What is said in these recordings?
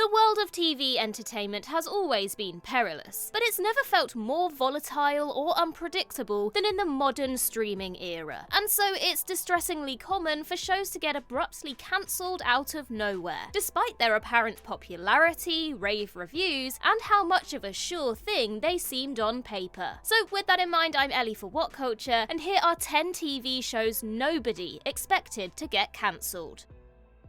The world of TV entertainment has always been perilous, but it's never felt more volatile or unpredictable than in the modern streaming era. And so it's distressingly common for shows to get abruptly cancelled out of nowhere, despite their apparent popularity, rave reviews, and how much of a sure thing they seemed on paper. So with that in mind, I'm Ellie for What Culture, and here are 10 TV shows nobody expected to get cancelled.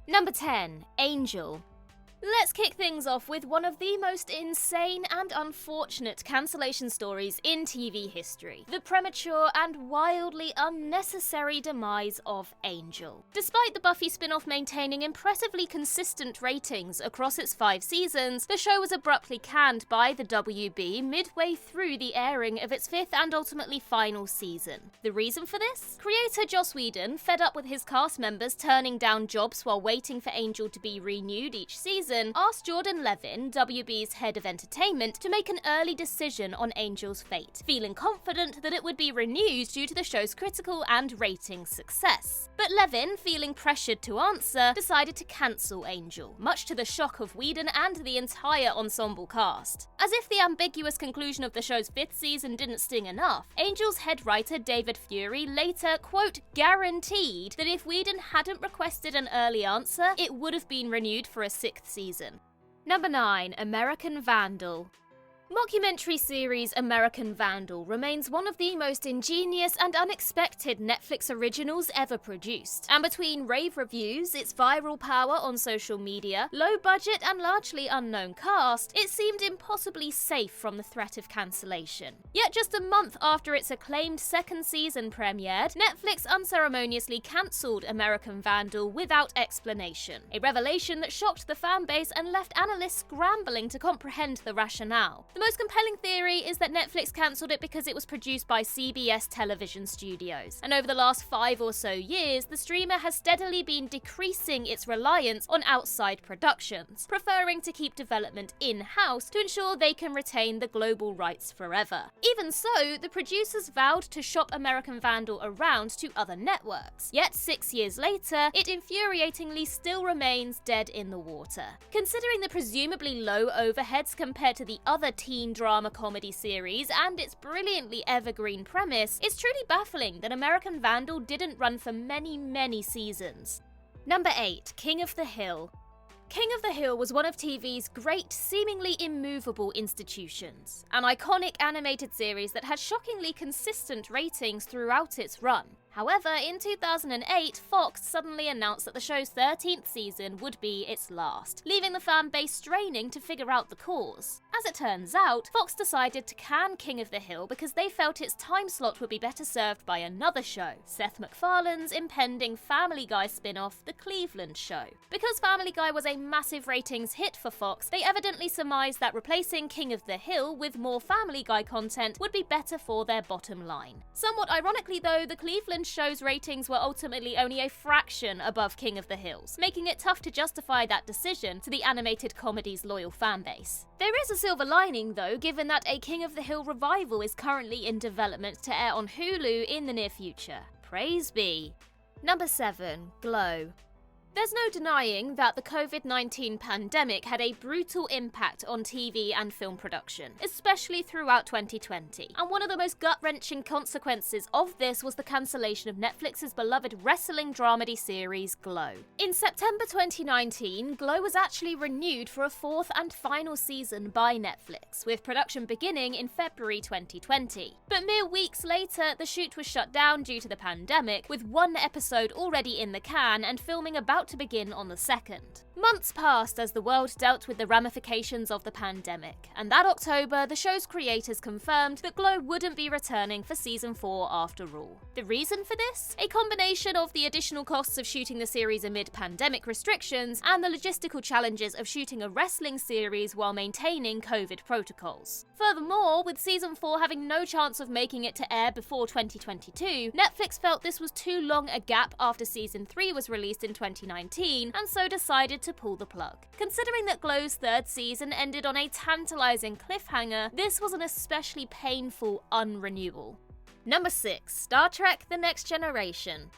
Number 10. Angel. Let's kick things off with one of the most insane and unfortunate cancellation stories in TV history: the premature and wildly unnecessary demise of Angel. Despite the Buffy spin-off maintaining impressively consistent ratings across its 5 seasons, the show was abruptly canned by the WB midway through the airing of its 5th and ultimately final season. The reason for this? Creator Joss Whedon, fed up with his cast members turning down jobs while waiting for Angel to be renewed each season, asked Jordan Levin, WB's head of entertainment, to make an early decision on Angel's fate, feeling confident that it would be renewed due to the show's critical and ratings success. But Levin, feeling pressured to answer, decided to cancel Angel, much to the shock of Whedon and the entire ensemble cast. As if the ambiguous conclusion of the show's 5th season didn't sting enough, Angel's head writer David Fury later, quote, guaranteed that if Whedon hadn't requested an early answer, it would have been renewed for a 6th season. Number 9. American Vandal. Mockumentary series American Vandal remains one of the most ingenious and unexpected Netflix originals ever produced. And between rave reviews, its viral power on social media, low budget and largely unknown cast, it seemed impossibly safe from the threat of cancellation. Yet just a month after its acclaimed 2nd season premiered, Netflix unceremoniously cancelled American Vandal without explanation. A revelation that shocked the fanbase and left analysts scrambling to comprehend the rationale. The most compelling theory is that Netflix cancelled it because it was produced by CBS Television Studios, and over the last 5 or so years, the streamer has steadily been decreasing its reliance on outside productions, preferring to keep development in-house to ensure they can retain the global rights forever. Even so, the producers vowed to shop American Vandal around to other networks, yet 6 years later, it infuriatingly still remains dead in the water. Considering the presumably low overheads compared to the other teen drama comedy series and its brilliantly evergreen premise, it's truly baffling that American Vandal didn't run for many seasons. Number 8. King of the Hill. King of the Hill was one of TV's great, seemingly immovable institutions, an iconic animated series that had shockingly consistent ratings throughout its run. However, in 2008, Fox suddenly announced that the show's 13th season would be its last, leaving the fan base straining to figure out the cause. As it turns out, Fox decided to can King of the Hill because they felt its time slot would be better served by another show, Seth MacFarlane's impending Family Guy spin-off, The Cleveland Show. Because Family Guy was a massive ratings hit for Fox, they evidently surmised that replacing King of the Hill with more Family Guy content would be better for their bottom line. Somewhat ironically though, The Cleveland Show's ratings were ultimately only a fraction above King of the Hill's, making it tough to justify that decision to the animated comedy's loyal fanbase. There is a silver lining though, given that a King of the Hill revival is currently in development to air on Hulu in the near future. Praise be. Number 7. Glow. There's no denying that the COVID-19 pandemic had a brutal impact on TV and film production, especially throughout 2020. And one of the most gut-wrenching consequences of this was the cancellation of Netflix's beloved wrestling dramedy series Glow. In September 2019, Glow was actually renewed for a 4th and final season by Netflix, with production beginning in February 2020. But mere weeks later, the shoot was shut down due to the pandemic, with 1 episode already in the can and filming about to begin on the 2nd. Months passed as the world dealt with the ramifications of the pandemic, and that October, the show's creators confirmed that Glow wouldn't be returning for season 4 after all. The reason for this? A combination of the additional costs of shooting the series amid pandemic restrictions and the logistical challenges of shooting a wrestling series while maintaining COVID protocols. Furthermore, with season 4 having no chance of making it to air before 2022, Netflix felt this was too long a gap after season 3 was released in 2019, and so decided to pull the plug. Considering that Glow's 3rd season ended on a tantalizing cliffhanger, this was an especially painful unrenewal. Number 6. Star Trek: The Next Generation.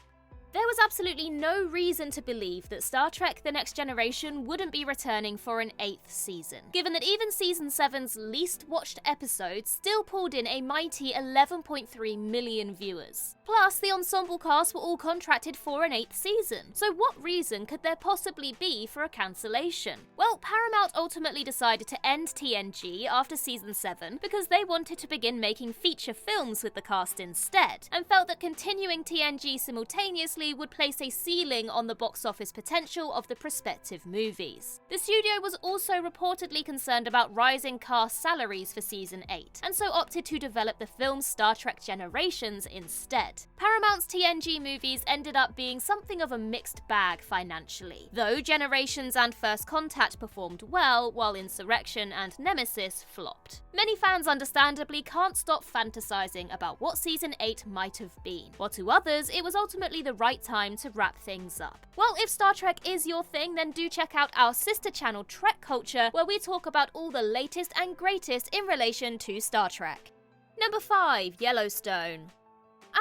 There was absolutely no reason to believe that Star Trek The Next Generation wouldn't be returning for an 8th season, given that even Season 7's least watched episode still pulled in a mighty 11.3 million viewers. Plus, the ensemble cast were all contracted for an 8th season, so what reason could there possibly be for a cancellation? Well, Paramount ultimately decided to end TNG after Season 7 because they wanted to begin making feature films with the cast instead, and felt that continuing TNG simultaneously would place a ceiling on the box office potential of the prospective movies. The studio was also reportedly concerned about rising cast salaries for Season 8, and so opted to develop the film Star Trek Generations instead. Paramount's TNG movies ended up being something of a mixed bag financially, though Generations and First Contact performed well, while Insurrection and Nemesis flopped. Many fans understandably can't stop fantasizing about what Season 8 might have been, while to others it was ultimately the right time to wrap things up. Well, if Star Trek is your thing, then do check out our sister channel Trek Culture, where we talk about all the latest and greatest in relation to Star Trek. Number 5, Yellowstone.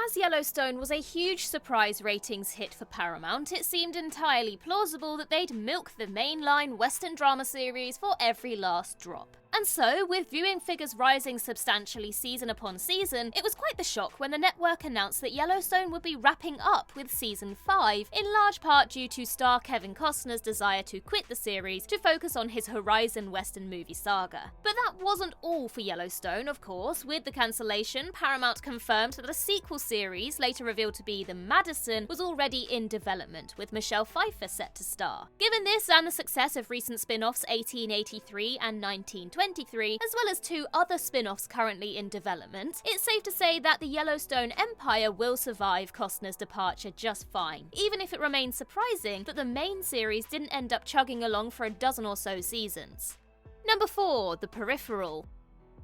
As Yellowstone was a huge surprise ratings hit for Paramount, it seemed entirely plausible that they'd milk the mainline Western drama series for every last drop. And so, with viewing figures rising substantially season upon season, it was quite the shock when the network announced that Yellowstone would be wrapping up with Season 5, in large part due to star Kevin Costner's desire to quit the series to focus on his Horizon Western movie saga. But that wasn't all for Yellowstone, of course. With the cancellation, Paramount confirmed that a sequel series, later revealed to be The Madison, was already in development, with Michelle Pfeiffer set to star. Given this and the success of recent spin-offs 1883 and 1923, as well as 2 other spin-offs currently in development, it's safe to say that the Yellowstone empire will survive Costner's departure just fine, even if it remains surprising that the main series didn't end up chugging along for a dozen or so seasons. Number 4, The Peripheral.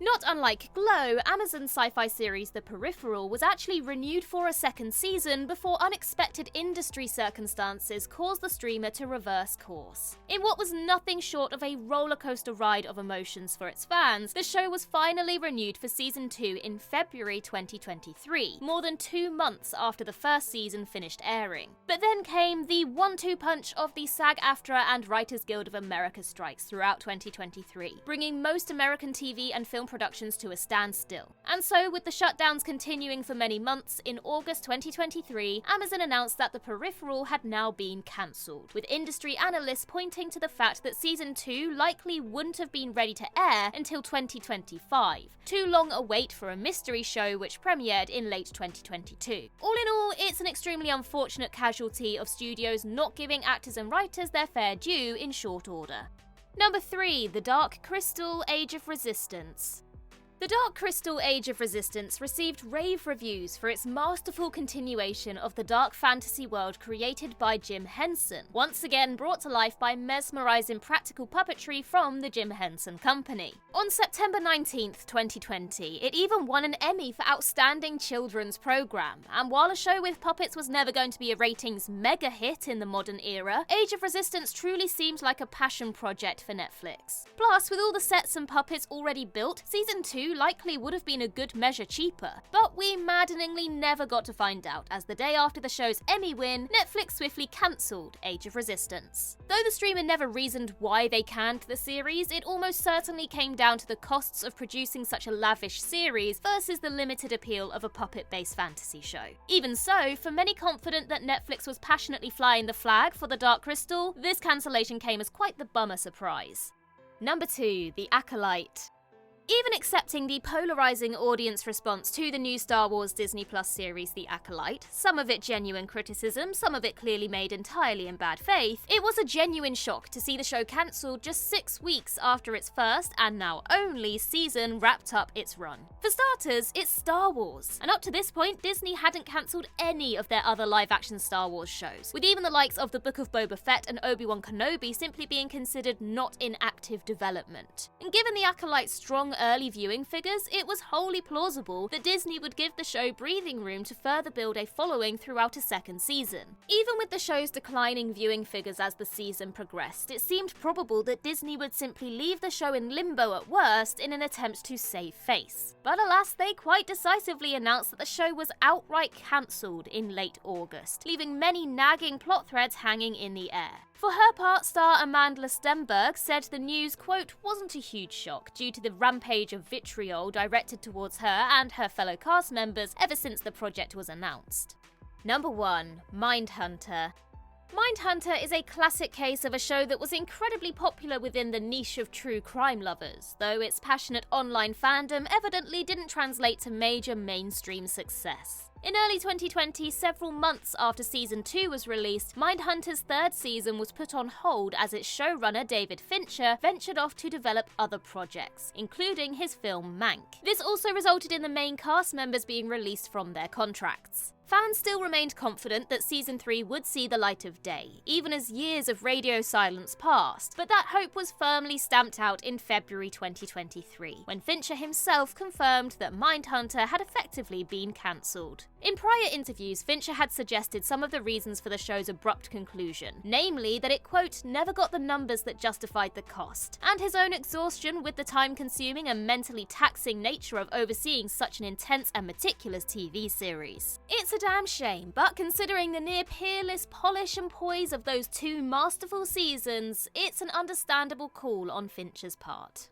Not unlike Glow, Amazon's sci-fi series The Peripheral was actually renewed for a 2nd season before unexpected industry circumstances caused the streamer to reverse course. In what was nothing short of a rollercoaster ride of emotions for its fans, the show was finally renewed for Season 2 in February 2023, more than 2 months after the first season finished airing. But then came the 1-2 punch of the SAG-AFTRA and Writers Guild of America strikes throughout 2023, bringing most American TV and film productions to a standstill. And so, with the shutdowns continuing for many months, in August 2023, Amazon announced that The Peripheral had now been cancelled, with industry analysts pointing to the fact that Season 2 likely wouldn't have been ready to air until 2025, too long a wait for a mystery show which premiered in late 2022. All in all, it's an extremely unfortunate casualty of studios not giving actors and writers their fair due in short order. Number 3, The Dark Crystal: Age of Resistance. The Dark Crystal: Age of Resistance received rave reviews for its masterful continuation of the dark fantasy world created by Jim Henson, once again brought to life by mesmerizing practical puppetry from the Jim Henson Company. On September 19th, 2020, it even won an Emmy for Outstanding Children's Program, and while a show with puppets was never going to be a ratings mega hit in the modern era, Age of Resistance truly seemed like a passion project for Netflix. Plus, with all the sets and puppets already built, Season 2 likely would have been a good measure cheaper, but we maddeningly never got to find out, as the day after the show's Emmy win, Netflix swiftly cancelled Age of Resistance. Though the streamer never reasoned why they canned the series, it almost certainly came down to the costs of producing such a lavish series versus the limited appeal of a puppet-based fantasy show. Even so, for many confident that Netflix was passionately flying the flag for the Dark Crystal, this cancellation came as quite the bummer surprise. Number 2, The Acolyte. Even accepting the polarizing audience response to the new Star Wars Disney Plus series The Acolyte, some of it genuine criticism, some of it clearly made entirely in bad faith, it was a genuine shock to see the show cancelled just 6 weeks after its first, and now only, season wrapped up its run. For starters, it's Star Wars, and up to this point, Disney hadn't cancelled any of their other live-action Star Wars shows, with even the likes of The Book of Boba Fett and Obi-Wan Kenobi simply being considered not in active development. And given The Acolyte's strong early viewing figures, it was wholly plausible that Disney would give the show breathing room to further build a following throughout a second season. Even with the show's declining viewing figures as the season progressed, it seemed probable that Disney would simply leave the show in limbo at worst in an attempt to save face. But alas, they quite decisively announced that the show was outright cancelled in late August, leaving many nagging plot threads hanging in the air. For her part, star Amanda Stenberg said the news, quote, wasn't a huge shock due to the rampage of vitriol directed towards her and her fellow cast members ever since the project was announced. Number 1. Mindhunter. Mindhunter is a classic case of a show that was incredibly popular within the niche of true crime lovers, though its passionate online fandom evidently didn't translate to major mainstream success. In early 2020, several months after Season 2 was released, Mindhunter's third season was put on hold as its showrunner David Fincher ventured off to develop other projects, including his film Mank. This also resulted in the main cast members being released from their contracts. Fans still remained confident that Season 3 would see the light of day, even as years of radio silence passed, but that hope was firmly stamped out in February 2023, when Fincher himself confirmed that Mindhunter had effectively been cancelled. In prior interviews, Fincher had suggested some of the reasons for the show's abrupt conclusion, namely that it, quote, never got the numbers that justified the cost, and his own exhaustion with the time-consuming and mentally taxing nature of overseeing such an intense and meticulous TV series. It's a damn shame, but considering the near peerless polish and poise of those two masterful seasons, it's an understandable call on Fincher's part.